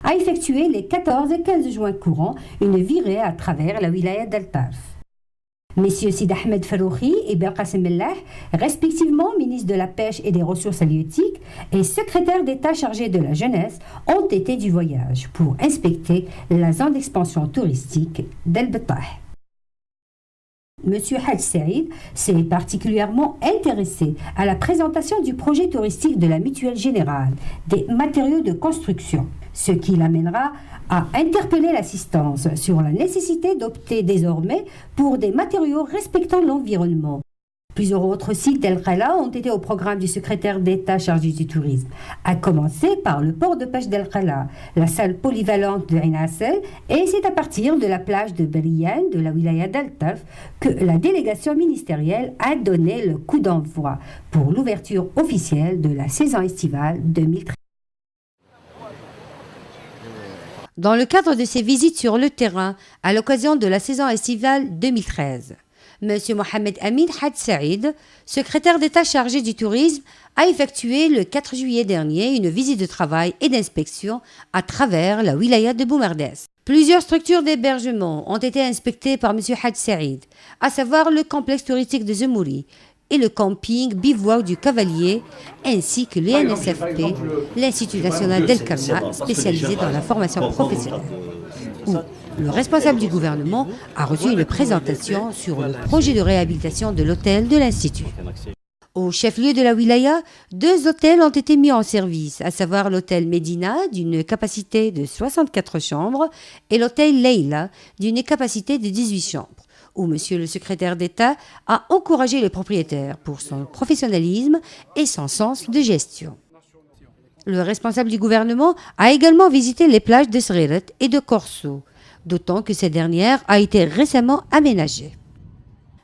a effectué les 14 et 15 juin courants une virée à travers la wilaya d'Al-Tarf. Messieurs Sid Ahmed Farouchi et Ben Qasim Mellah, respectivement ministres de la Pêche et des Ressources halieutiques et secrétaires d'État chargés de la jeunesse, ont été du voyage pour inspecter la zone d'expansion touristique d'El-Bettah. Monsieur Hadj Saïd s'est particulièrement intéressé à la présentation du projet touristique de la Mutuelle Générale des matériaux de construction, ce qui l'amènera à interpeller l'assistance sur la nécessité d'opter désormais pour des matériaux respectant l'environnement. Plusieurs autres sites d'El Khala ont été au programme du secrétaire d'État chargé du tourisme, à commencer par le port de pêche d'El Khala, la salle polyvalente de Ain Assel, et c'est à partir de la plage de Beriyan de la wilaya d'Al-Tarf que la délégation ministérielle a donné le coup d'envoi pour l'ouverture officielle de la saison estivale 2013. Dans le cadre de ses visites sur le terrain à l'occasion de la saison estivale 2013, M. Mohamed Amin Hadj Saïd, secrétaire d'État chargé du tourisme, a effectué le 4 juillet dernier une visite de travail et d'inspection à travers la wilaya de Boumerdès. Plusieurs structures d'hébergement ont été inspectées par M. Hadj Saïd, à savoir le complexe touristique de Zemouri et le camping bivouac du Cavalier, ainsi que l'INSFP, l'Institut national d'El Kalma, spécialisé dans la formation professionnelle, où le responsable du gouvernement a reçu une présentation sur le projet de réhabilitation de l'hôtel de l'Institut. Au chef-lieu de la wilaya, 2 hôtels ont été mis en service, à savoir l'hôtel Medina d'une capacité de 64 chambres et l'hôtel Leila d'une capacité de 18 chambres, où Monsieur le secrétaire d'État a encouragé les propriétaires pour son professionnalisme et son sens de gestion. Le responsable du gouvernement a également visité les plages de Sriret et de Corso, d'autant que cette dernière a été récemment aménagée.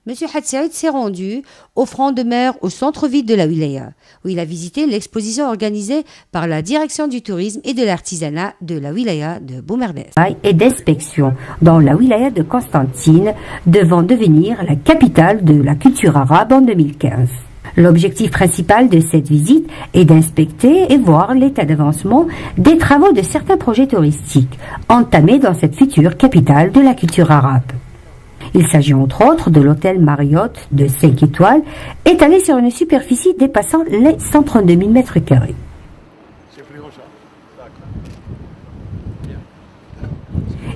M. Hadj Saïd s'est rendu au front de mer au centre-ville de la wilaya, où il a visité l'exposition organisée par la direction du tourisme et de l'artisanat de la wilaya de Boumerdès. Et d'inspection dans la wilaya de Constantine, devant devenir la capitale de la culture arabe en 2015. L'objectif principal de cette visite est d'inspecter et voir l'état d'avancement des travaux de certains projets touristiques entamés dans cette future capitale de la culture arabe. Il s'agit entre autres de l'hôtel Marriott de 5 étoiles, étalé sur une superficie dépassant les 132 000 m².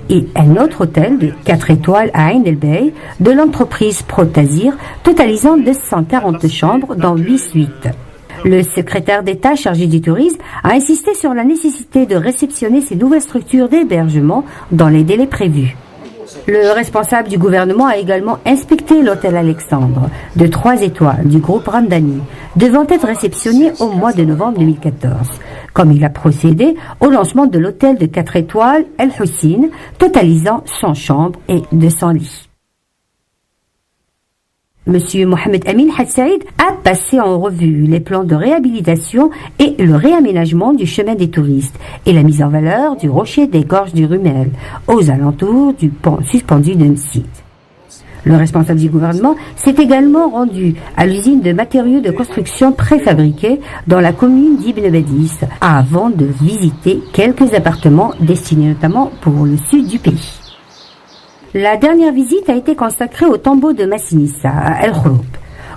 Et un autre hôtel de 4 étoiles à Ain el-Bey de l'entreprise Protazir, totalisant 240 chambres dans 8 suites. Le secrétaire d'État chargé du tourisme a insisté sur la nécessité de réceptionner ces nouvelles structures d'hébergement dans les délais prévus. Le responsable du gouvernement a également inspecté l'hôtel Alexandre, de 3 étoiles du groupe Ramdani, devant être réceptionné au mois de novembre 2014, comme il a procédé au lancement de l'hôtel de 4 étoiles El Hussein, totalisant 100 chambres et 200 lits. Monsieur Mohamed Amin Hadj Saïd a passé en revue les plans de réhabilitation et le réaménagement du chemin des touristes et la mise en valeur du rocher des gorges du Rumel aux alentours du pont suspendu d'un site. Le responsable du gouvernement s'est également rendu à l'usine de matériaux de construction préfabriqués dans la commune d'Ibn Badis avant de visiter quelques appartements destinés notamment pour le sud du pays. La dernière visite a été consacrée au tombeau de Massinissa à El Khouloub,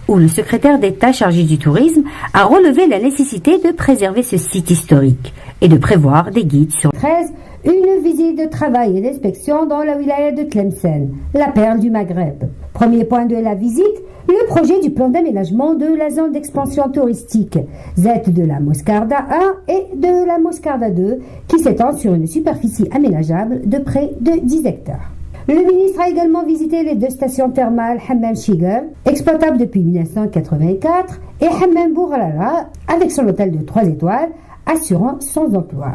où le secrétaire d'État chargé du tourisme a relevé la nécessité de préserver ce site historique et de prévoir des guides sur 13, une visite de travail et d'inspection dans la wilaya de Tlemcen, la perle du Maghreb. Premier point de la visite, le projet du plan d'aménagement de la zone d'expansion touristique, Z de la Moscarda 1 et de la Moscarda 2, qui s'étend sur une superficie aménageable de près de 10 hectares. Le ministre a également visité les 2 stations thermales Hammam Shigar, exploitables depuis 1984, et Hammam Bouralala, avec son hôtel de 3 étoiles, assurant son emploi.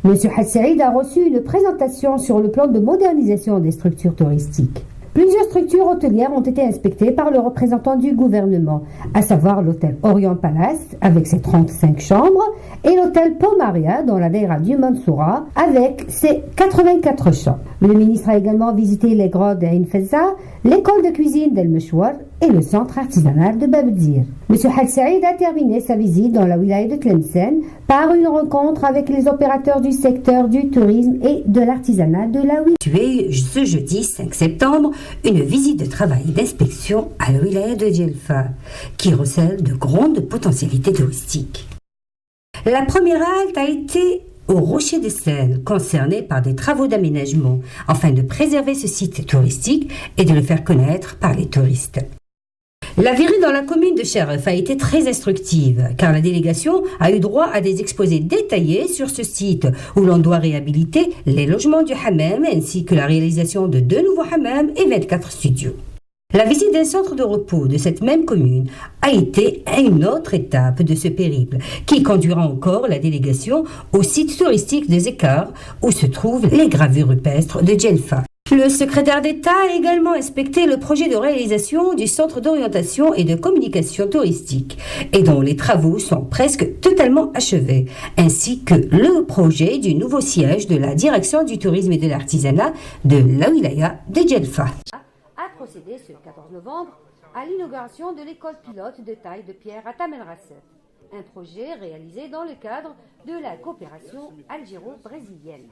M. Hadj Saïd a reçu une présentation sur le plan de modernisation des structures touristiques. Plusieurs structures hôtelières ont été inspectées par le représentant du gouvernement, à savoir l'hôtel Orient Palace avec ses 35 chambres et l'hôtel Pomaria dans la daïra du Mansoura avec ses 84 chambres. Le ministre a également visité les grottes d'Ain Fezza, l'école de cuisine d'El Meshwar et le centre artisanal de Babdir. M. Had Saïd a terminé sa visite dans la wilaya de Tlemcen par une rencontre avec les opérateurs du secteur du tourisme et de l'artisanat de la wilaya. Ce jeudi 5 septembre, une visite de travail et d'inspection à la wilaya de Djelfa, qui recèle de grandes potentialités touristiques. La première halte a été au Rocher des Seines, concerné par des travaux d'aménagement, afin de préserver ce site touristique et de le faire connaître par les touristes. La virée dans la commune de Cherif a été très instructive, car la délégation a eu droit à des exposés détaillés sur ce site, où l'on doit réhabiliter les logements du hammam, ainsi que la réalisation de 2 nouveaux hammams et 24 studios. La visite d'un centre de repos de cette même commune a été une autre étape de ce périple qui conduira encore la délégation au site touristique de Zekar où se trouvent les gravures rupestres de Djelfa. Le secrétaire d'État a également inspecté le projet de réalisation du centre d'orientation et de communication touristique et dont les travaux sont presque totalement achevés, ainsi que le projet du nouveau siège de la direction du tourisme et de l'artisanat de la wilaya de Djelfa. A procédé ce 14 novembre à l'inauguration de l'école pilote de taille de pierre à Taman Rasset, un projet réalisé dans le cadre de la coopération algéro-brésilienne.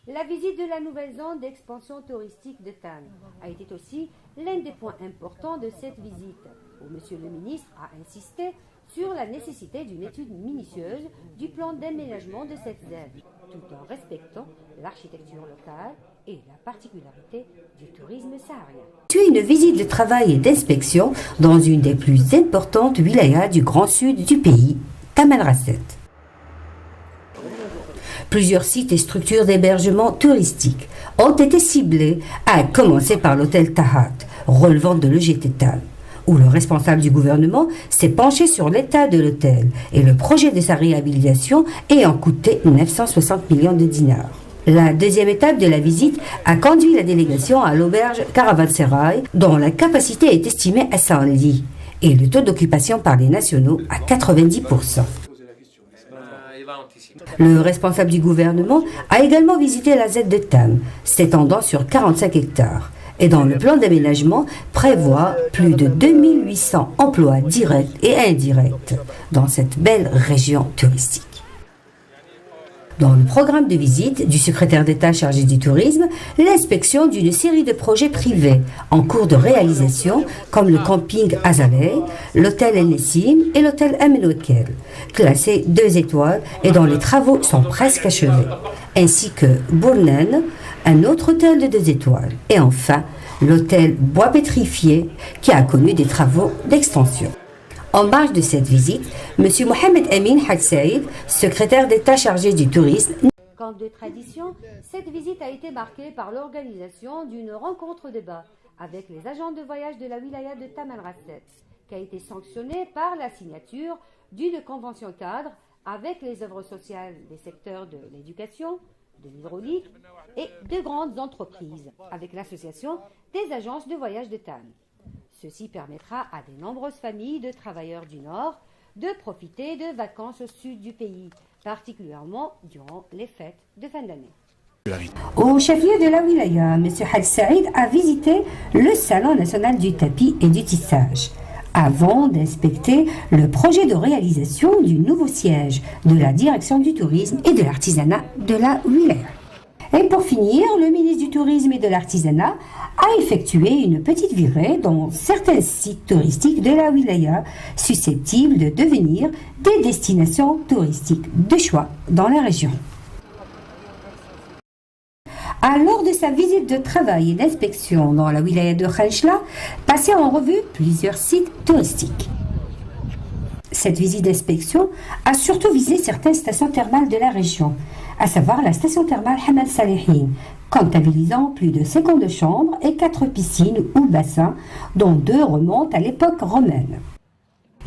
La visite de la nouvelle zone d'expansion touristique de Tannes a été aussi l'un des points importants de cette visite, où M. le ministre a insisté sur la nécessité d'une étude minutieuse du plan d'aménagement de cette zone, tout en respectant l'architecture locale et la particularité du tourisme saharien. Tu une visite de travail et d'inspection dans une des plus importantes wilayas du Grand Sud du pays, Taman Rasset. Plusieurs sites et structures d'hébergement touristique ont été ciblés, à commencer par l'hôtel Tahat, relevant de l'EGT Tannes, où le responsable du gouvernement s'est penché sur l'état de l'hôtel et le projet de sa réhabilitation ayant coûté 960 millions de dinars. La deuxième étape de la visite a conduit la délégation à l'auberge Caravansérail, dont la capacité est estimée à 100 lits et le taux d'occupation par les nationaux à 90%. Le responsable du gouvernement a également visité la Z de Tannes, s'étendant sur 45 hectares, et dont le plan d'aménagement prévoit plus de 2800 emplois directs et indirects dans cette belle région touristique. Dans le programme de visite du secrétaire d'État chargé du tourisme, l'inspection d'une série de projets privés en cours de réalisation comme le camping Azaleh, l'hôtel El Nessim et l'hôtel Amenokel, classés 2 étoiles et dont les travaux sont presque achevés, ainsi que Bournen, un autre hôtel de 2 étoiles, et enfin l'hôtel Bois Pétrifié qui a connu des travaux d'extension. En marge de cette visite, M. Mohamed Amin Had Saïd, secrétaire d'État chargé du tourisme. Comme de tradition, cette visite a été marquée par l'organisation d'une rencontre-débat avec les agents de voyage de la wilaya de Taman Rasset, qui a été sanctionnée par la signature d'une convention cadre avec les œuvres sociales des secteurs de l'éducation, de l'hydraulique et de grandes entreprises, avec l'association des agences de voyage de Tannes. Ceci permettra à de nombreuses familles de travailleurs du Nord de profiter de vacances au sud du pays, particulièrement durant les fêtes de fin d'année. Au chef-lieu de la wilaya, M. Had Saïd a visité le Salon national du tapis et du tissage, avant d'inspecter le projet de réalisation du nouveau siège de la direction du tourisme et de l'artisanat de la wilaya. Et pour finir, le ministre du Tourisme et de l'Artisanat a effectué une petite virée dans certains sites touristiques de la wilaya susceptibles de devenir des destinations touristiques de choix dans la région. Lors de sa visite de travail et d'inspection dans la wilaya de Khanchla, passé en revue plusieurs sites touristiques. Cette visite d'inspection a surtout visé certaines stations thermales de la région, à savoir la station thermale Hamad Salihin, comptabilisant plus de 52 chambres et 4 piscines ou bassins, dont 2 remontent à l'époque romaine.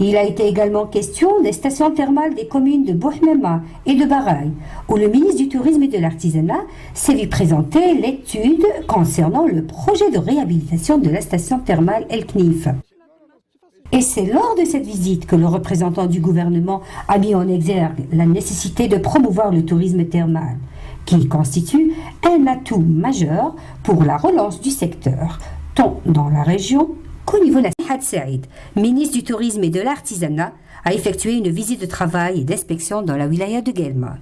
Il a été également question des stations thermales des communes de Bouhmema et de Baraï, où le ministre du Tourisme et de l'Artisanat s'est vu présenter l'étude concernant le projet de réhabilitation de la station thermale El Knif. Et c'est lors de cette visite que le représentant du gouvernement a mis en exergue la nécessité de promouvoir le tourisme thermal, qui constitue un atout majeur pour la relance du secteur, tant dans la région qu'au niveau national. Had Saïd, ministre du Tourisme et de l'Artisanat, a effectué une visite de travail et d'inspection dans la wilaya de Guelma.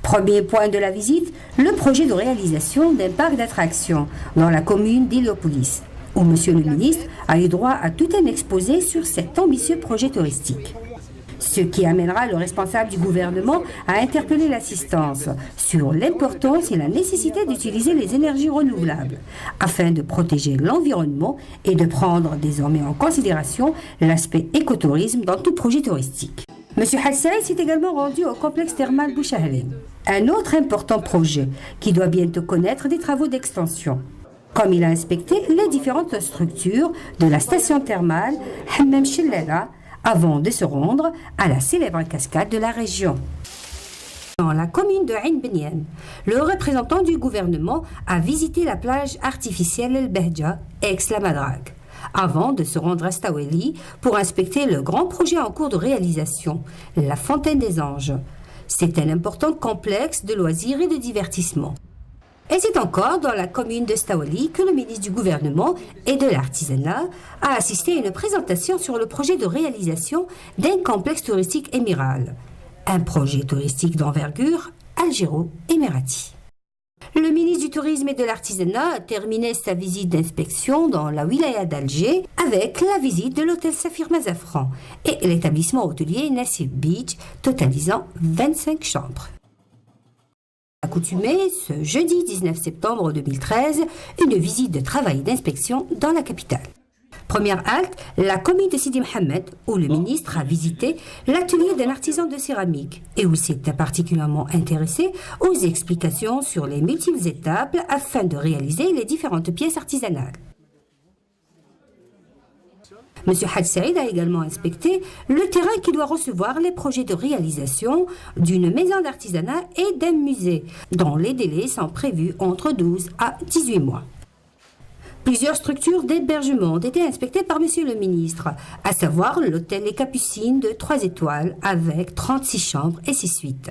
Premier point de la visite, le projet de réalisation d'un parc d'attractions dans la commune d'Héliopolis, où M. le ministre a eu droit à tout un exposé sur cet ambitieux projet touristique. Ce qui amènera le responsable du gouvernement à interpeller l'assistance sur l'importance et la nécessité d'utiliser les énergies renouvelables afin de protéger l'environnement et de prendre désormais en considération l'aspect écotourisme dans tout projet touristique. M. Had Saïd s'est également rendu au complexe thermal Bouchahlin, un autre important projet qui doit bientôt connaître des travaux d'extension. Comme il a inspecté les différentes structures de la station thermale Hammam Chellala avant de se rendre à la célèbre cascade de la région. Dans la commune de Ain Benyan, le représentant du gouvernement a visité la plage artificielle El Behja, ex-La Madrague, avant de se rendre à Staweli pour inspecter le grand projet en cours de réalisation, la Fontaine des Anges. C'est un important complexe de loisirs et de divertissement. Et c'est encore dans la commune de Staweli que le ministre du gouvernement et de l'artisanat a assisté à une présentation sur le projet de réalisation d'un complexe touristique émiral, un projet touristique d'envergure algéro-émirati. Le ministre du Tourisme et de l'Artisanat a terminé sa visite d'inspection dans la wilaya d'Alger avec la visite de l'hôtel Saphir Mazafran et l'établissement hôtelier Nassif Beach, totalisant 25 chambres. Accoutumé ce jeudi 19 septembre 2013, une visite de travail et d'inspection dans la capitale. Première halte, la commune de Sidi Mohamed, où le ministre a visité l'atelier d'un artisan de céramique et où s'est particulièrement intéressé aux explications sur les multiples étapes afin de réaliser les différentes pièces artisanales. M. Had Saïd a également inspecté le terrain qui doit recevoir les projets de réalisation d'une maison d'artisanat et d'un musée, dont les délais sont prévus entre 12 à 18 mois. Plusieurs structures d'hébergement ont été inspectées par M. le ministre, à savoir l'hôtel Les Capucines de 3 étoiles avec 36 chambres et 6 suites.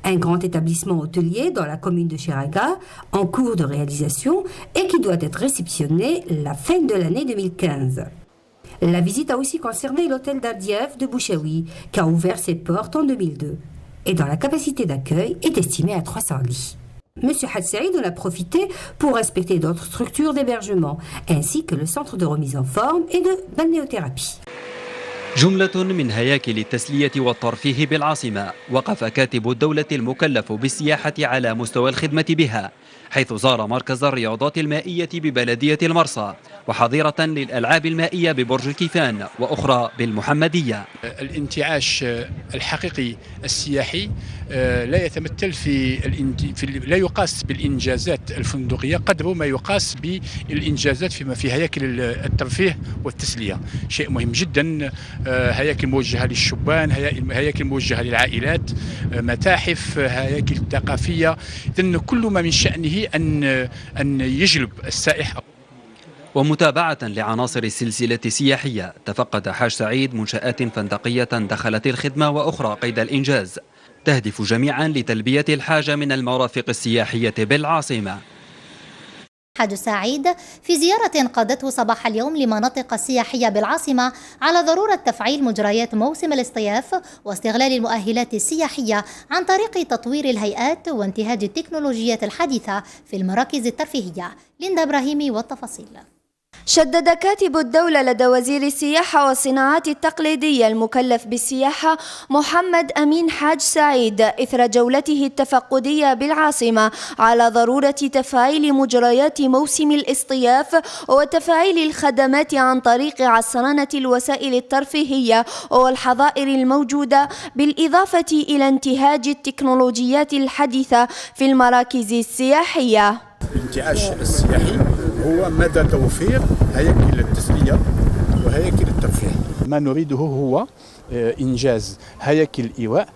Un grand établissement hôtelier dans la commune de Chiraga, en cours de réalisation et qui doit être réceptionné la fin de l'année 2015. La visite a aussi concerné l'hôtel d'Ardiev de Bouchaoui, qui a ouvert ses portes en 2002, et dont la capacité d'accueil est estimée à 300 lits. M. Had Saïd en a profité pour inspecter d'autres structures d'hébergement, ainsi que le centre de remise en forme et de balnéothérapie. جملة من هياكل التسلية والترفيه بالعاصمة. وقف كاتب الدولة المكلف بالسياحة على مستوى الخدمة بها، حيث زار مركز الرياضات المائية ببلدية المرصى وحظيرة للألعاب المائية ببرج الكيفان وأخرى بالمحمدية. الانتعاش الحقيقي السياحي لا يتمثل لا يقاس بالإنجازات الفندقية قدر ما يقاس بالإنجازات في هياكل الترفيه والتسلية. شيء مهم جدا، هياكل موجهة للشبان، هياكل موجهة للعائلات، متاحف، هياكل ثقافية، إذن كل ما من شأنه أن يجلب السائح. ومتابعة لعناصر السلسلة السياحية، تفقد حاج سعيد منشآت فندقية دخلت الخدمة وأخرى قيد الإنجاز، تهدف جميعا لتلبية الحاجة من المرافق السياحية بالعاصمة. حاج سعيد في زيارة قادته صباح اليوم لمناطق السياحية بالعاصمة على ضرورة تفعيل مجريات موسم الاصطياف واستغلال المؤهلات السياحية عن طريق تطوير الهيئات وانتهاج التكنولوجيات الحديثة في المراكز الترفيهية. ليندا إبراهيمي والتفاصيل. شدد كاتب الدولة لدى وزير السياحة والصناعات التقليدية المكلف بالسياحة محمد أمين حاج سعيد إثر جولته التفقدية بالعاصمة على ضرورة تفعيل مجريات موسم الاصطياف وتفعيل الخدمات عن طريق عصرنة الوسائل الترفيهية والحظائر الموجودة، بالإضافة إلى انتهاج التكنولوجيات الحديثة في المراكز السياحية. الانتعاش السياحي هو مدى توفير هياكل التسلية وهياكل الترفيه. ما نريده هو إنجاز هياكل إيواء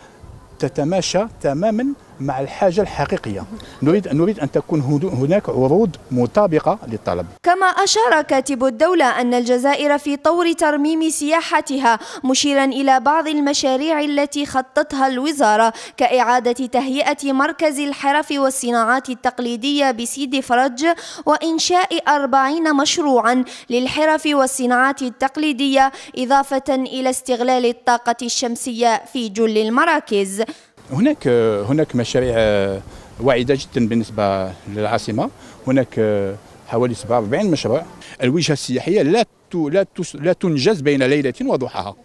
تتماشى تماما مع الحاجة الحقيقية. نريد أن تكون هناك عروض مطابقة للطلب. كما أشار كاتب الدولة أن الجزائر في طور ترميم سياحتها، مشيرا إلى بعض المشاريع التي خطتها الوزارة كإعادة تهيئة مركز الحرف والصناعات التقليدية بسيدي فرج، وإنشاء 40 مشروعا للحرف والصناعات التقليدية، إضافة إلى استغلال الطاقة الشمسية في جل المراكز. هناك مشاريع واعدة جدا بالنسبة للعاصمة. هناك حوالي 47 مشروع. الوجهة السياحية لا تنجز بين ليلة وضحاها،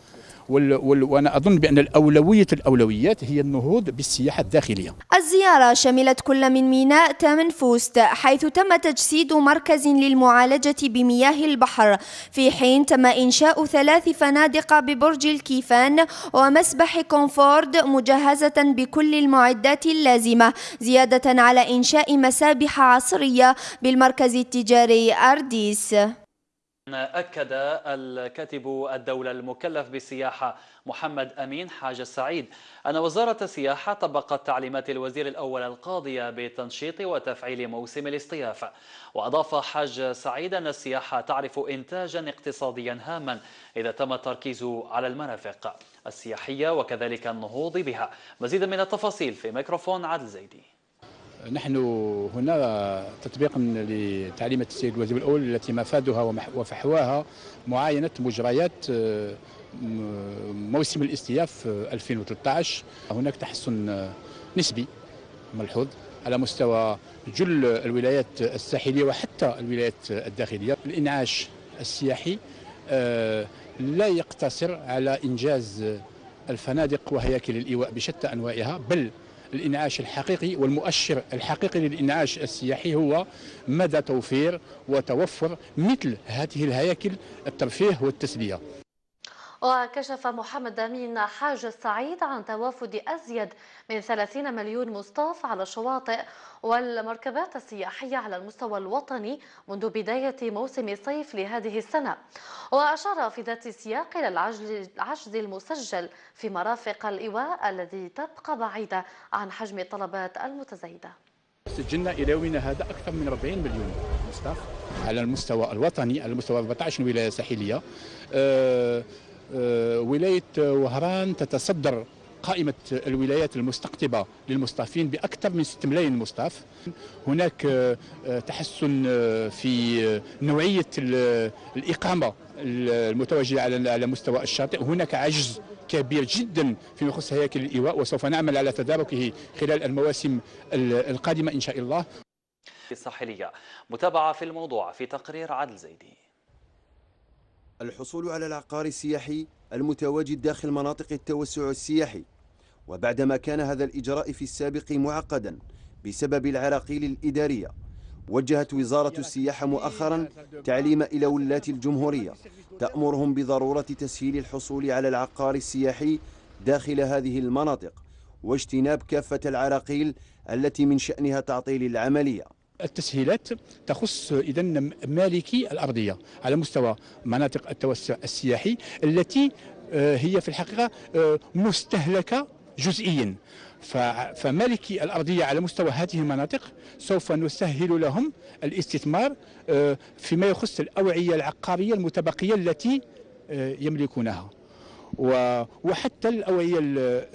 وأنا أظن بأن الأولويات هي النهوض بالسياحة الداخلية. الزيارة شملت كل من ميناء تامنفوست، حيث تم تجسيد مركز للمعالجة بمياه البحر، في حين تم إنشاء 3 فنادق ببرج الكيفان ومسبح كونفورد مجهزة بكل المعدات اللازمة، زيادة على إنشاء مسابح عصرية بالمركز التجاري أرديس. أكد الكاتب الدولة المكلف بالسياحة محمد أمين حاج السعيد أن وزارة السياحة طبقت تعليمات الوزير الأول القاضية بتنشيط وتفعيل موسم الاصطياف. وأضاف حاج سعيد أن السياحة تعرف إنتاجا اقتصاديا هاما إذا تم التركيز على المرافق السياحية وكذلك النهوض بها. مزيدا من التفاصيل في ميكروفون عادل زيدي. نحن هنا تطبيقا لتعليمات السيد الوزير الأول التي مفادها وفحواها معاينة مجريات موسم الاصطياف 2013. هناك تحسن نسبي ملحوظ على مستوى جل الولايات الساحلية وحتى الولايات الداخلية. الإنعاش السياحي لا يقتصر على إنجاز الفنادق وهياكل الإيواء بشتى أنواعها، بل الإنعاش الحقيقي والمؤشر الحقيقي للإنعاش السياحي هو مدى توفير وتوفر مثل هذه الهياكل الترفيه والتسلية. وكشف محمد أمين حاج السعيد عن توافد أزيد من 30 مليون مصطاف على الشواطئ والمركبات السياحية على المستوى الوطني منذ بداية موسم الصيف لهذه السنة. وأشار في ذات السياق إلى العجز المسجل في مرافق الإيواء الذي تبقى بعيدة عن حجم الطلبات المتزايدة. سجلنا إلى يومنا هذا أكثر من 40 مليون مصطاف على المستوى الوطني، على مستوى 14 ولاية ساحلية. ولاية وهران تتصدر قائمة الولايات المستقطبة للمصطافين بأكثر من 6 ملايين مصطاف. هناك تحسن في نوعية الإقامة المتواجدة على مستوى الشاطئ. هناك عجز كبير جدا فيما يخص هياكل الإيواء، وسوف نعمل على تداركه خلال المواسم القادمة إن شاء الله. الساحلية متابعة في الموضوع في تقرير عادل زيدي. الحصول على العقار السياحي المتواجد داخل مناطق التوسع السياحي، وبعدما كان هذا الإجراء في السابق معقدا بسبب العراقيل الإدارية، وجهت وزارة السياحة مؤخرا تعليم إلى ولاة الجمهورية تأمرهم بضرورة تسهيل الحصول على العقار السياحي داخل هذه المناطق، واجتناب كافة العراقيل التي من شأنها تعطيل العملية. التسهيلات تخص إذن مالكي الأرضية على مستوى مناطق التوسع السياحي التي هي في الحقيقة مستهلكة جزئيا. فمالكي الأرضية على مستوى هذه المناطق سوف نسهل لهم الاستثمار فيما يخص الأوعية العقارية المتبقية التي يملكونها، وحتى الأوعية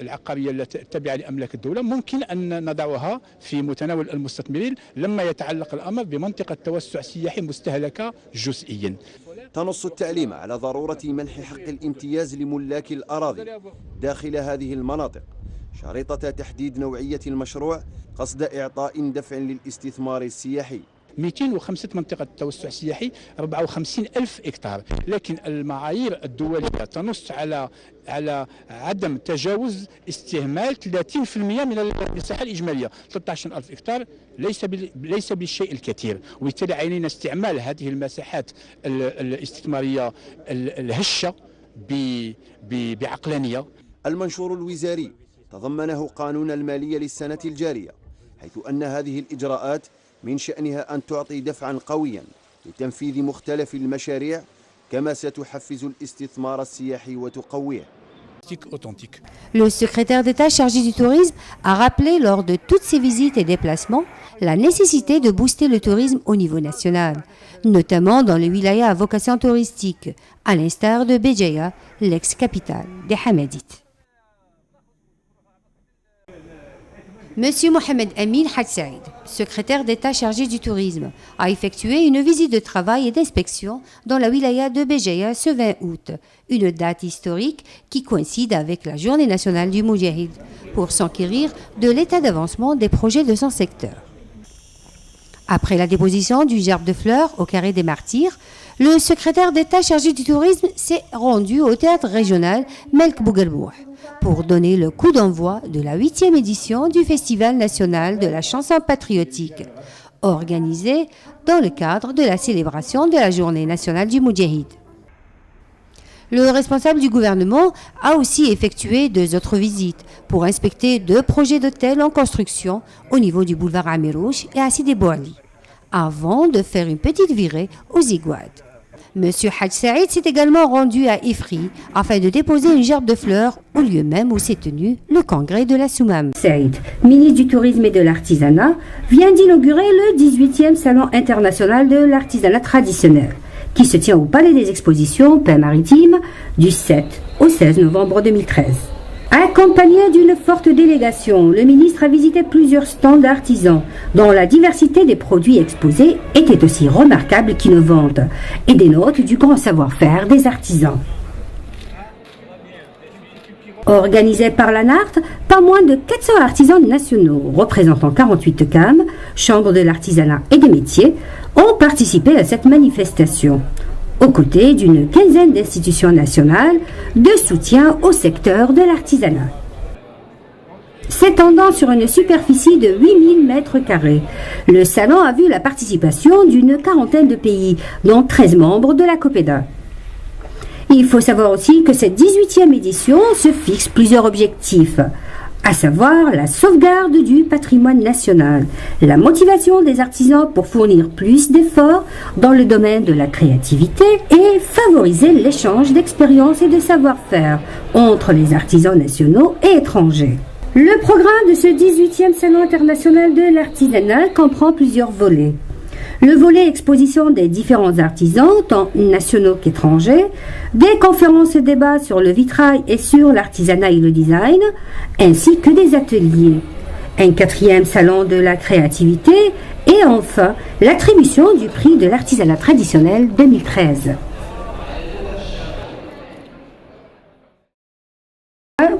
العقارية التابعة لأملاك الدولة ممكن أن نضعها في متناول المستثمرين لما يتعلق الأمر بمنطقة توسع سياحي مستهلكة جزئيا. تنص التعليم على ضرورة منح حق الامتياز لملاك الأراضي داخل هذه المناطق، شريطة تحديد نوعية المشروع قصد إعطاء دفع للاستثمار السياحي. 205 منطقة توسع سياحي 54,000 إكتار، لكن المعايير الدولية تنص على عدم تجاوز استهمال 30% من المساحة الإجمالية. 13,000 إكتار ليس بالشيء الكثير، وبالتالي علينا استعمال هذه المساحات الاستثمارية الهشة بعقلانية. المنشور الوزاري تضمنه قانون المالية للسنة الجارية، حيث أن هذه الإجراءات من شأنها أن تعطي دفعا قويا لتنفيذ مختلف المشاريع، كما ستحفز الاستثمار السياحي وتقويه. authentique. Le secrétaire d'État chargé du tourisme a rappelé lors de toutes ses visites et déplacements la nécessité de booster le tourisme au niveau national, notamment dans les wilayas à vocation touristique, à l'instar de Béjaïa, l'ex-capitale des Hamadites. Monsieur Mohamed Amin Hadj Saïd, secrétaire d'État chargé du tourisme, a effectué une visite de travail et d'inspection dans la wilaya de Béjaïa ce 20 août, une date historique qui coïncide avec la Journée nationale du Moudjahid, pour s'enquérir de l'état d'avancement des projets de son secteur. Après la déposition du gerbe de fleurs au carré des Martyrs, le secrétaire d'État chargé du tourisme s'est rendu au théâtre régional Melk Bougelboua pour donner le coup d'envoi de la 8e édition du Festival national de la chanson patriotique, organisé dans le cadre de la célébration de la Journée nationale du Moudjahid. Le responsable du gouvernement a aussi effectué 2 autres visites pour inspecter 2 projets d'hôtels en construction au niveau du boulevard Amirouche et à Sidi Bouali, avant de faire une petite virée aux Igouad. Monsieur Hadj Saïd s'est également rendu à Ifri afin de déposer une gerbe de fleurs au lieu même où s'est tenu le congrès de la Soumam. Saïd, ministre du Tourisme et de l'Artisanat, vient d'inaugurer le 18e Salon international de l'artisanat traditionnel, qui se tient au Palais des Expositions, Paix Maritime, du 7 au 16 novembre 2013. Accompagné d'une forte délégation, le ministre a visité plusieurs stands d'artisans, dont la diversité des produits exposés était aussi remarquable qu'innovante, et dénote du grand savoir-faire des artisans. Organisé par la NART, pas moins de 400 artisans nationaux, représentant 48 CAM, chambres de l'artisanat et des métiers, ont participé à cette manifestation, aux côtés d'une quinzaine d'institutions nationales de soutien au secteur de l'artisanat. S'étendant sur une superficie de 8000 mètres carrés, le salon a vu la participation d'une quarantaine de pays, dont 13 membres de la COPEDA. Il faut savoir aussi que cette 18e édition se fixe plusieurs objectifs, à savoir la sauvegarde du patrimoine national, la motivation des artisans pour fournir plus d'efforts dans le domaine de la créativité et favoriser l'échange d'expériences et de savoir-faire entre les artisans nationaux et étrangers. Le programme de ce 18e Salon international de l'artisanat comprend plusieurs volets. Le volet exposition des différents artisans, tant nationaux qu'étrangers, des conférences et débats sur le vitrail et sur l'artisanat et le design, ainsi que des ateliers. Un 4e salon de la créativité et enfin l'attribution du prix de l'artisanat traditionnel 2013.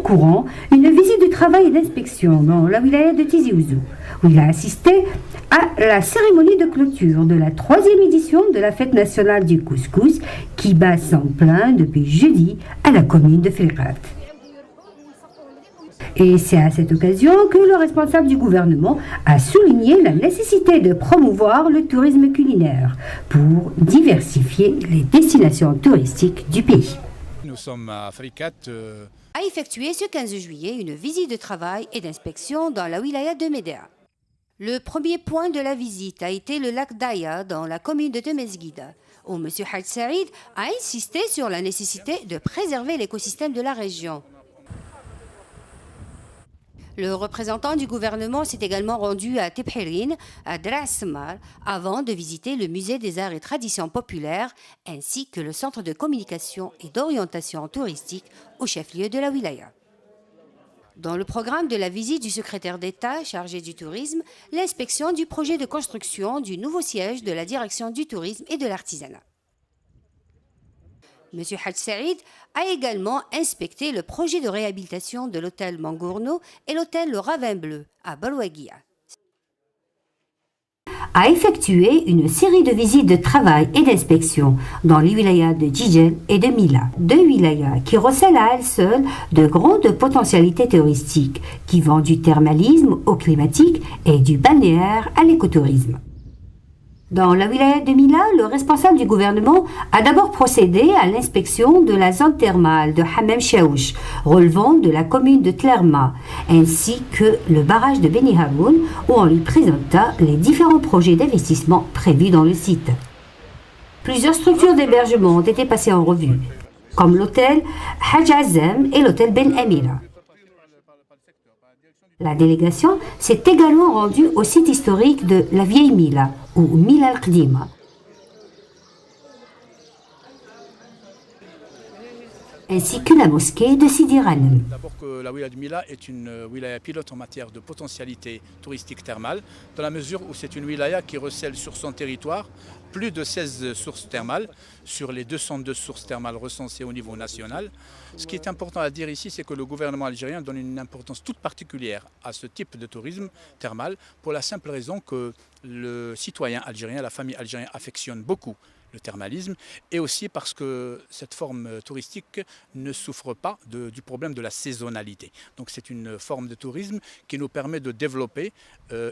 Courant, une visite de travail et d'inspection dans la wilaya de Tizi Ouzou, où il a assisté à la cérémonie de clôture de la 3e édition de la fête nationale du couscous qui bat son plein depuis jeudi à la commune de Felrat. Et c'est à cette occasion que le responsable du gouvernement a souligné la nécessité de promouvoir le tourisme culinaire pour diversifier les destinations touristiques du pays. Nous sommes à Felrat. A effectué ce 15 juillet une visite de travail et d'inspection dans la wilaya de Médéa. Le premier point de la visite a été le lac Daya dans la commune de Temesguida, où M. Hadj Saïd a insisté sur la nécessité de préserver l'écosystème de la région. Le représentant du gouvernement s'est également rendu à Tebhirin, à Drasmar, avant de visiter le musée des arts et traditions populaires, ainsi que le centre de communication et d'orientation touristique au chef-lieu de la wilaya. Dans le programme de la visite du secrétaire d'État chargé du tourisme, l'inspection du projet de construction du nouveau siège de la direction du tourisme et de l'artisanat. M. Hadj Saïd a également inspecté le projet de réhabilitation de l'hôtel Mangourno et l'hôtel Le Ravin Bleu à Balouaguia. A effectué une série de visites de travail et d'inspection dans les wilayas de Djidjel et de Mila, 2 wilayas qui recèlent à elles seules de grandes potentialités touristiques, qui vont du thermalisme au climatique et du balnéaire à l'écotourisme. Dans la wilaya de Mila, le responsable du gouvernement a d'abord procédé à l'inspection de la zone thermale de Hammam Chaouch, relevant de la commune de Tlerma, ainsi que le barrage de Beni Haroun, où on lui présenta les différents projets d'investissement prévus dans le site. Plusieurs structures d'hébergement ont été passées en revue, comme l'hôtel Haj Azam et l'hôtel Ben Amira. La délégation s'est également rendue au site historique de la vieille Mila, ou Mila al-Qdima, ainsi que la mosquée de Sidi Ghanem. D'abord que la wilaya de Mila est une wilaya pilote en matière de potentialité touristique thermale, dans la mesure où c'est une wilaya qui recèle sur son territoire plus de 16 sources thermales sur les 202 sources thermales recensées au niveau national. Ce qui est important à dire ici, c'est que le gouvernement algérien donne une importance toute particulière à ce type de tourisme thermal pour la simple raison que le citoyen algérien, la famille algérienne affectionne beaucoup le thermalisme, et aussi parce que cette forme touristique ne souffre pas du problème de la saisonnalité. Donc c'est une forme de tourisme qui nous permet de développer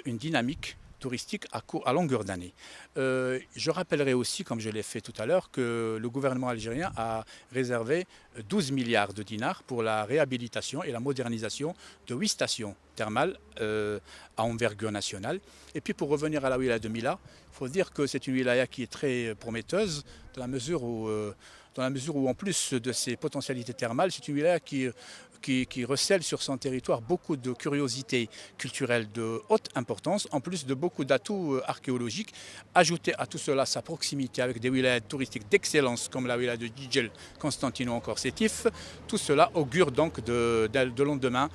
une dynamique touristique à longueur d'année. Je rappellerai aussi, comme je l'ai fait tout à l'heure, que le gouvernement algérien a réservé 12 milliards de dinars pour la réhabilitation et la modernisation de 8 stations thermales à envergure nationale. Et puis pour revenir à la wilaya de Mila, il faut dire que c'est une wilaya qui est très prometteuse dans la mesure où en plus de ses potentialités thermales, c'est une wilaya qui recèle sur son territoire beaucoup de curiosités culturelles de haute importance, en plus de beaucoup d'atouts archéologiques. Ajouter à tout cela sa proximité avec des wilayas touristiques d'excellence comme la wilaya de Djidjel, Constantino ou encore Sétif, tout cela augure donc de lendemain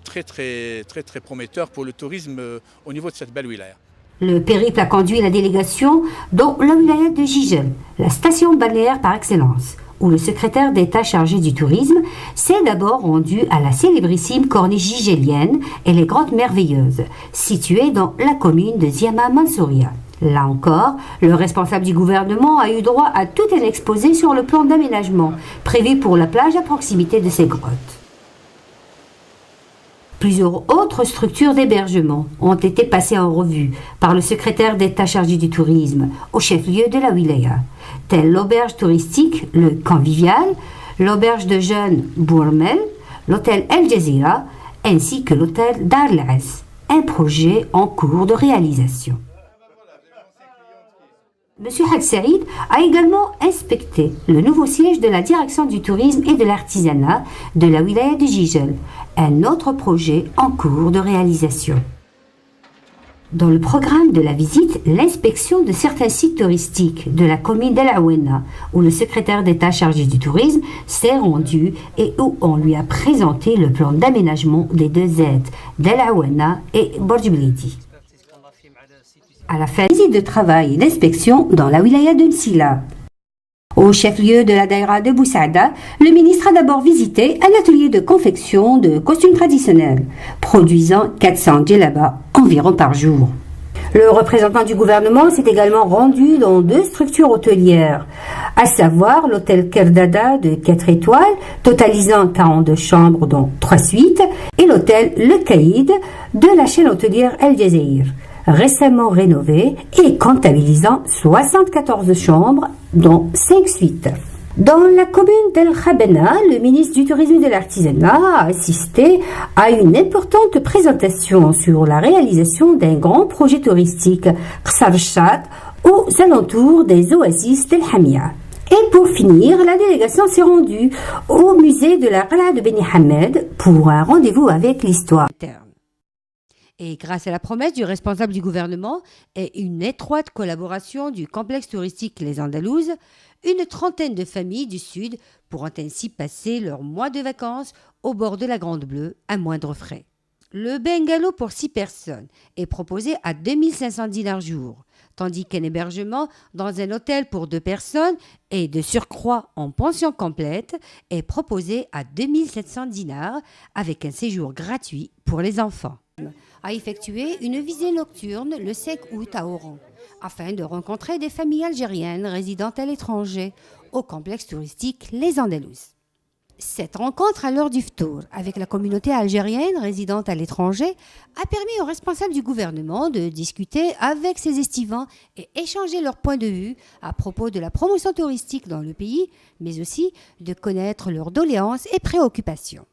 très prometteur pour le tourisme au niveau de cette belle wilaya. Le périple a conduit la délégation dans la wilaya de Djidjel, la station balnéaire par excellence, où le secrétaire d'État chargé du tourisme s'est d'abord rendu à la célébrissime corniche djidjelienne et les Grottes Merveilleuses, située dans la commune de Ziama Mansouria. Là encore, le responsable du gouvernement a eu droit à tout un exposé sur le plan d'aménagement prévu pour la plage à proximité de ces grottes. Plusieurs autres structures d'hébergement ont été passées en revue par le secrétaire d'État chargé du tourisme au chef-lieu de la wilaya, telles l'auberge touristique, le convivial, l'auberge de jeunes Bourmel, l'hôtel El Jazeera, ainsi que l'hôtel Dar el-As, un projet en cours de réalisation. M. Hadj Saïd a également inspecté le nouveau siège de la direction du tourisme et de l'artisanat de la wilaya de Djidjel, un autre projet en cours de réalisation. Dans le programme de la visite, l'inspection de certains sites touristiques de la commune d'El Aouena, où le secrétaire d'État chargé du tourisme s'est rendu et où on lui a présenté le plan d'aménagement des deux aides d'El Aouena et Borj Blidi. À la fin, visite de travail et d'inspection dans la wilaya de Msila. Au chef-lieu de la daïra de Boussaada, le ministre a d'abord visité un atelier de confection de costumes traditionnels, produisant 400 djellabas environ par jour. Le représentant du gouvernement s'est également rendu dans 2 structures hôtelières, à savoir l'hôtel Kerdada de 4 étoiles, totalisant 42 chambres dont 3 suites, et l'hôtel Le Caïd de la chaîne hôtelière El Jazeera, récemment rénové et comptabilisant 74 chambres, dont 5 suites. Dans la commune d'El Khabena, le ministre du Tourisme et de l'Artisanat a assisté à une importante présentation sur la réalisation d'un grand projet touristique, Qsar aux alentours des oasis d'El Hamia. Et pour finir, la délégation s'est rendue au musée de la Qal'a de Beni Hamed pour un rendez-vous avec l'histoire. Et grâce à la promesse du responsable du gouvernement et une étroite collaboration du complexe touristique Les Andalouses, une trentaine de familles du Sud pourront ainsi passer leur mois de vacances au bord de la Grande Bleue à moindre frais. Le bungalow pour 6 personnes est proposé à 2500 dinars jour, tandis qu'un hébergement dans un hôtel pour 2 personnes et de surcroît en pension complète est proposé à 2700 dinars avec un séjour gratuit pour les enfants. A effectué une visite nocturne le 5 août à Oran, afin de rencontrer des familles algériennes résidant à l'étranger au complexe touristique Les Andalouses. Cette rencontre à l'heure du ftour avec la communauté algérienne résidente à l'étranger a permis aux responsables du gouvernement de discuter avec ces estivants et échanger leurs points de vue à propos de la promotion touristique dans le pays, mais aussi de connaître leurs doléances et préoccupations.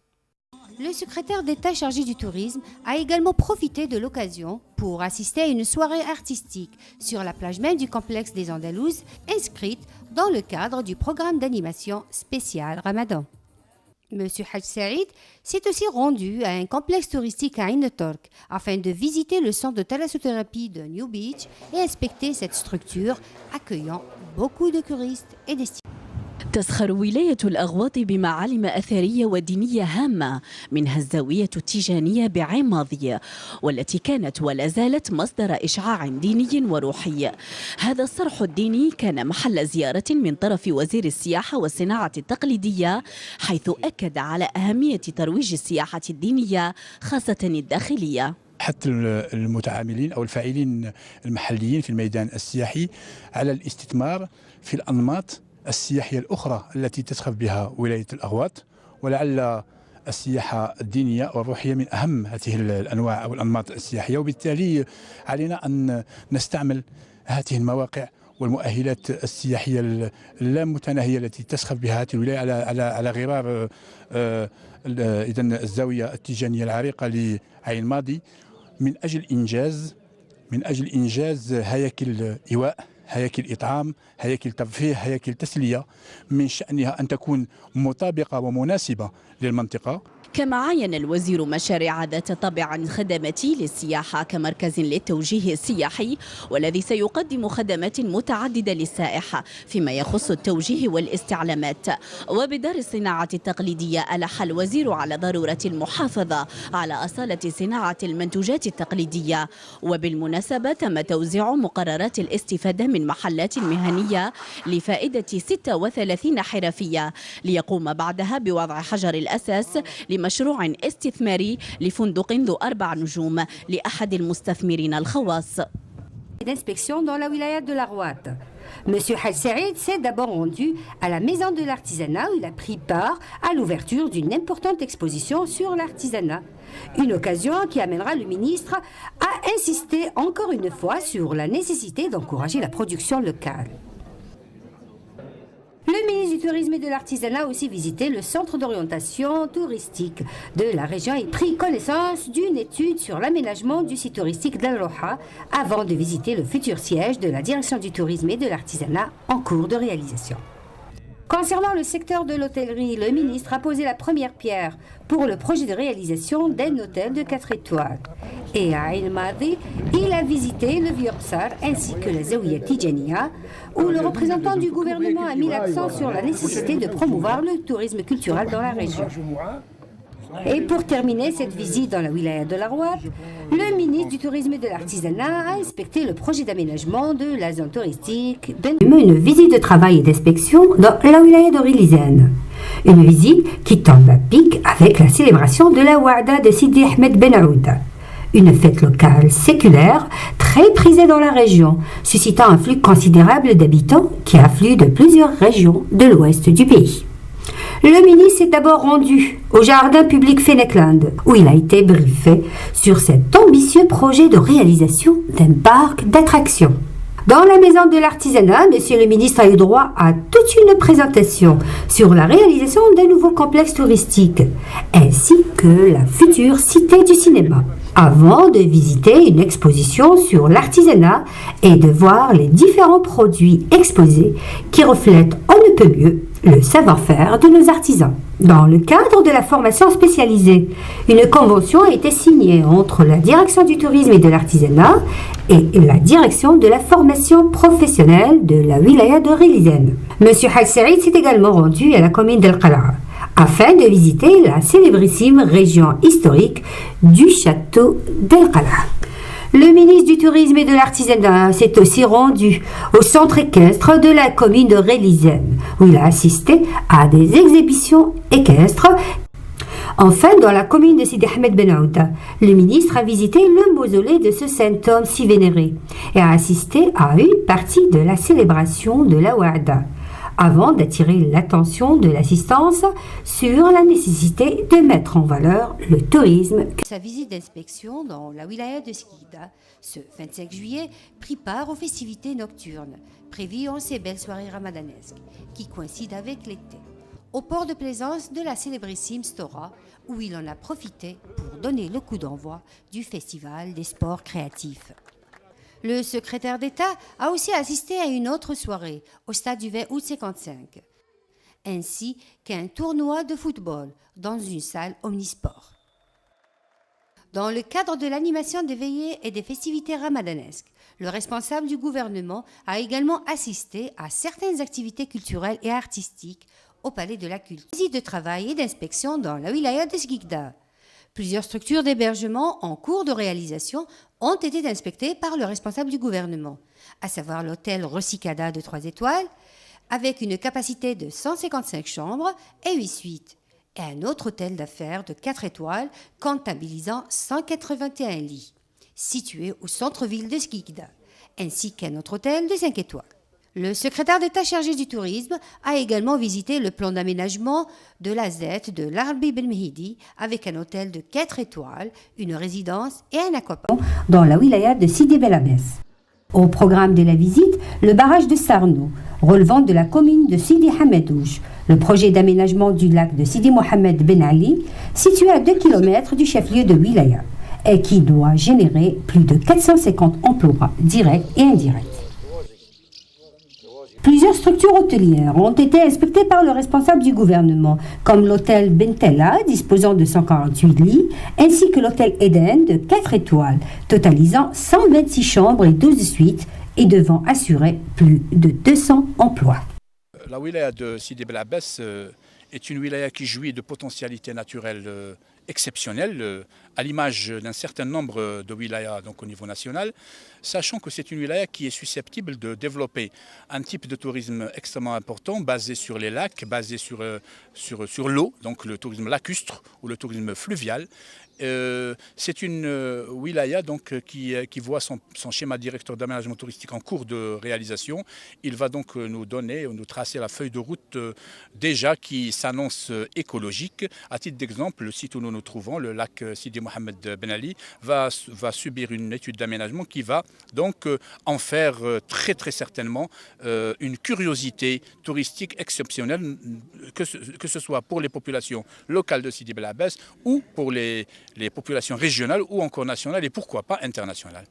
le secrétaire d'État chargé du tourisme a également profité de l'occasion pour assister à une soirée artistique sur la plage même du complexe des Andalouses, inscrite dans le cadre du programme d'animation spécial Ramadan. Monsieur Hadj Saïd s'est aussi rendu à un complexe touristique à Ain Tork afin de visiter le centre de thalassothérapie de New Beach et inspecter cette structure accueillant beaucoup de touristes et destinataires. تزخر ولاية الأغواط بمعالم أثرية ودينية هامة، منها الزاوية التيجانية بعين ماضية، والتي كانت ولا زالت مصدر إشعاع ديني وروحي. هذا الصرح الديني كان محل زيارة من طرف وزير السياحة والصناعة التقليدية، حيث أكد على أهمية ترويج السياحة الدينية خاصة الداخلية. حث المتعاملين أو الفاعلين المحليين في الميدان السياحي على الاستثمار في الأنماط السياحية الأخرى التي تسخف بها ولاية الأغواط، ولعل السياحة الدينية والروحية من أهم هذه الأنواع أو الأنماط السياحية، وبالتالي علينا أن نستعمل هذه المواقع والمؤهلات السياحية اللامتناهية التي تسخف بها هذه الولاية على غرار إذن الزاوية التيجانية العريقة لعين ماضي من أجل إنجاز هياكل إيواء، هياكل إطعام، هياكل ترفيه، هياكل تسلية من شأنها أن تكون مطابقة ومناسبة للمنطقة. كما عين الوزير مشاريع ذات طابع خدماتي للسياحة كمركز للتوجيه السياحي، والذي سيقدم خدمات متعددة للسائح فيما يخص التوجيه والاستعلامات. وبدار الصناعة التقليدية ألح الوزير على ضرورة المحافظة على أصالة صناعة المنتوجات التقليدية. وبالمناسبة تم توزيع مقررات الاستفادة من محلات مهنية لفائدة 36 حرفية، ليقوم بعدها بوضع حجر الأساس مشروع استثماري لفندق ذو 4 نجوم لأحد المستثمرين الخواص. D'inspection dans la wilaya de la Rouate. Monsieur Hadj Saïd s'est d'abord rendu à la maison de l'artisanat où il a pris part à l'ouverture d'une importante exposition sur l'artisanat. Une occasion qui amènera le ministre à insister encore une fois sur la nécessité d'encourager la production locale. Le ministre du Tourisme et de l'Artisanat a aussi visité le centre d'orientation touristique de la région et pris connaissance d'une étude sur l'aménagement du site touristique d'Al Roha avant de visiter le futur siège de la direction du tourisme et de l'artisanat en cours de réalisation. Concernant le secteur de l'hôtellerie, le ministre a posé la première pierre pour le projet de réalisation d'un hôtel de 4 étoiles. Et à Ain Madi, il a visité le Vieux Qsar ainsi que la Zawiya Tijaniya, où le représentant du gouvernement a mis l'accent sur la nécessité de promouvoir le tourisme culturel dans la région. Et pour terminer cette visite dans la wilaya de la Rouate, le ministre du Tourisme et de l'Artisanat a inspecté le projet d'aménagement de la zone touristique. Une visite de travail et d'inspection dans la wilaya de Rilizane. Une visite qui tombe à pic avec la célébration de la Wa'da de Sidi Ahmed Ben Aouda. Une fête locale séculaire très prisée dans la région, suscitant un flux considérable d'habitants qui affluent de plusieurs régions de l'ouest du pays. Le ministre s'est d'abord rendu au jardin public Fenekland, où il a été briefé sur cet ambitieux projet de réalisation d'un parc d'attractions. Dans la maison de l'artisanat, monsieur le ministre a eu droit à toute une présentation sur la réalisation d'un nouveau complexe touristique, ainsi que la future cité du cinéma, avant de visiter une exposition sur l'artisanat et de voir les différents produits exposés qui reflètent on ne peut mieux le savoir-faire de nos artisans. Dans le cadre de la formation spécialisée, une convention a été signée entre la direction du tourisme et de l'artisanat et la direction de la formation professionnelle de la wilaya de Rilizane. Monsieur Hadj Saïd s'est également rendu à la commune d'El Qala'a afin de visiter la célébrissime région historique du château d'El Qala'a. Le ministre du Tourisme et de l'Artisanat s'est aussi rendu au centre équestre de la commune de Rilizane, où il a assisté à des exhibitions équestres. Enfin, dans la commune de Sidi Ahmed Ben Aouda, le ministre a visité le mausolée de ce saint homme si vénéré et a assisté à une partie de la célébration de la Wa'da, avant d'attirer l'attention de l'assistance sur la nécessité de mettre en valeur le tourisme. Sa visite d'inspection dans la wilaya de Skida, ce 25 juillet, prit part aux festivités nocturnes, prévues en ces belles soirées ramadanesques, qui coïncident avec l'été. au port de plaisance de la célébrissime Stora, où il en a profité pour donner le coup d'envoi du Festival des sports créatifs. Le secrétaire d'État a aussi assisté à une autre soirée au stade du 20 août 55, ainsi qu'un tournoi de football dans une salle omnisport. Dans le cadre de l'animation des veillées et des festivités ramadanesques, le responsable du gouvernement a également assisté à certaines activités culturelles et artistiques au Palais de la Culture. Visite de travail et d'inspection dans la wilaya de Sgigda. Plusieurs structures d'hébergement en cours de réalisation ont été inspectées par le responsable du gouvernement, à savoir l'hôtel Recicada de 3 étoiles, avec une capacité de 155 chambres et 8 suites, et un autre hôtel d'affaires de 4 étoiles comptabilisant 181 lits, situé au centre-ville de Sgigda, ainsi qu'un autre hôtel de 5 étoiles. Le secrétaire d'État chargé du tourisme a également visité le plan d'aménagement de la ZET de l'Arbi Ben Mehidi avec un hôtel de 4 étoiles, une résidence et un aquapark dans la wilaya de Sidi Bel Abbès. Au programme de la visite, le barrage de Sarno, relevant de la commune de Sidi Hamedouche, le projet d'aménagement du lac de Sidi Mohamed Ben Ali, situé à 2 km du chef-lieu de wilaya, et qui doit générer plus de 450 emplois directs et indirects. Plusieurs structures hôtelières ont été inspectées par le responsable du gouvernement, comme l'hôtel Bentella, disposant de 148 lits, ainsi que l'hôtel Eden de 4 étoiles, totalisant 126 chambres et 12 suites, et devant assurer plus de 200 emplois. La wilaya de Sidi Bel Abbès est une wilaya qui jouit de potentialités naturelles exceptionnelles, à l'image d'un certain nombre de wilayas donc au niveau national, sachant que c'est une wilaya qui est susceptible de développer un type de tourisme extrêmement important basé sur les lacs, basé sur l'eau, donc le tourisme lacustre ou le tourisme fluvial. C'est une wilaya donc, qui voit son schéma directeur d'aménagement touristique en cours de réalisation. Il va donc nous tracer la feuille de route déjà qui s'annonce écologique. À titre d'exemple, le site où nous nous trouvons, le lac Sidi Mohamed Ben Ali, va subir une étude d'aménagement qui va donc en faire très très certainement une curiosité touristique exceptionnelle, que ce soit pour les populations locales de Sidi Bel Abbès ou pour les populations régionales ou encore nationales et pourquoi pas internationales.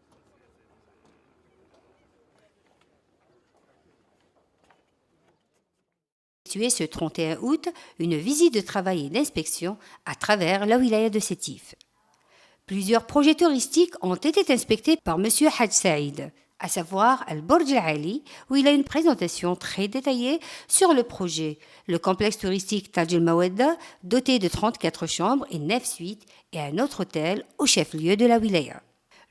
Ce 31 août, une visite de travail et d'inspection à travers la wilaya de Sétif. Plusieurs projets touristiques ont été inspectés par M. Hadj Saïd, à savoir Al-Borj Al-Ali, où il a une présentation très détaillée sur le projet. Le complexe touristique Taj El-Mawadda, doté de 34 chambres et 9 suites, et un autre hôtel au chef-lieu de la wilaya.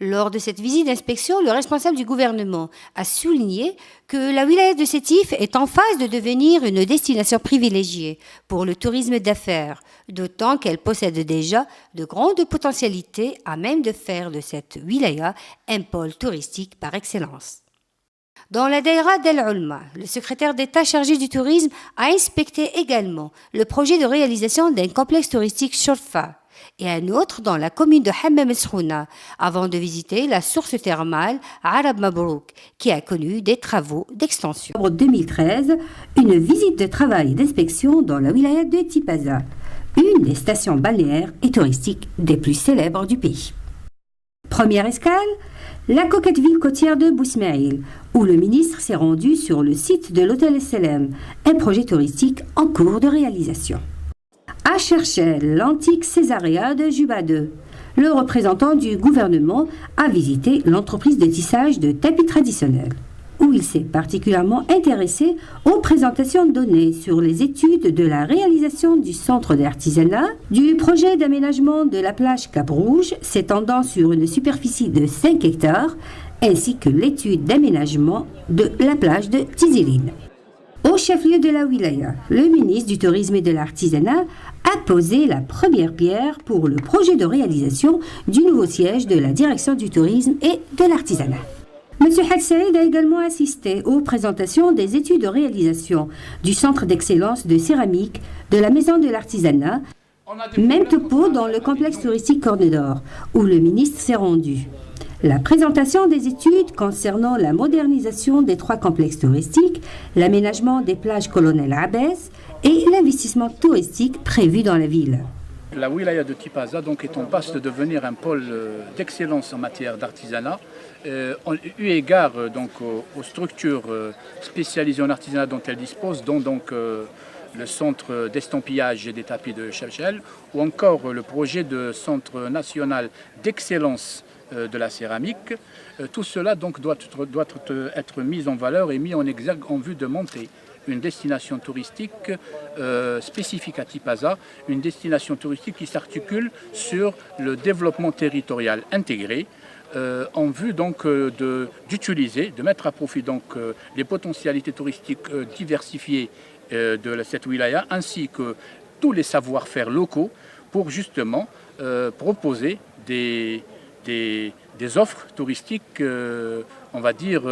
Lors de cette visite d'inspection, le responsable du gouvernement a souligné que la wilaya de Sétif est en phase de devenir une destination privilégiée pour le tourisme d'affaires, d'autant qu'elle possède déjà de grandes potentialités à même de faire de cette wilaya un pôle touristique par excellence. Dans la daïra d'El-Ulma, le secrétaire d'État chargé du tourisme a inspecté également le projet de réalisation d'un complexe touristique Shorfa et un autre dans la commune de Hammam el-Srouna, avant de visiter la source thermale Arab Mabrouk, qui a connu des travaux d'extension. En 2013, une visite de travail et d'inspection dans la wilaya de Tipaza, une des stations balnéaires et touristiques des plus célèbres du pays. Première escale, la coquette ville côtière de Bousmaïl, où le ministre s'est rendu sur le site de l'hôtel SLM, un projet touristique en cours de réalisation. À Cherchel, l'antique Césaréa de Juba II, le représentant du gouvernement a visité l'entreprise de tissage de tapis traditionnels, où il s'est particulièrement intéressé aux présentations données sur les études de la réalisation du centre d'artisanat, du projet d'aménagement de la plage Cap-Rouge s'étendant sur une superficie de 5 hectares, ainsi que l'étude d'aménagement de la plage de Tiziline. Au chef-lieu de la wilaya, le ministre du Tourisme et de l'Artisanat a posé la première pierre pour le projet de réalisation du nouveau siège de la Direction du Tourisme et de l'Artisanat. M. Hadj Saïd a également assisté aux présentations des études de réalisation du Centre d'excellence de céramique de la Maison de l'Artisanat, même topo dans le complexe touristique Corne d'Or, où le ministre s'est rendu. la présentation des études concernant la modernisation des 3 complexes touristiques, l'aménagement des plages Colonel Abbès et l'investissement touristique prévu dans la ville. La wilaya de Tipaza donc, est en passe de devenir un pôle d'excellence en matière d'artisanat. Eu égard donc, aux structures spécialisées en artisanat dont elle dispose, dont donc, le centre d'estampillage et des tapis de Chefchel, ou encore le projet de centre national d'excellence de la céramique. Tout cela donc, doit être mis en valeur et mis en exergue en vue de monter une destination touristique spécifique à Tipaza, une destination touristique qui s'articule sur le développement territorial intégré en vue donc d'utiliser, de mettre à profit donc les potentialités touristiques diversifiées de cette wilaya ainsi que tous les savoir-faire locaux pour justement proposer des offres touristiques, on va dire,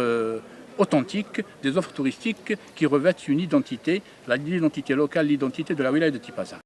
authentiques, des offres touristiques qui revêtent une identité, l'identité locale, l'identité de la wilaya de Tipaza.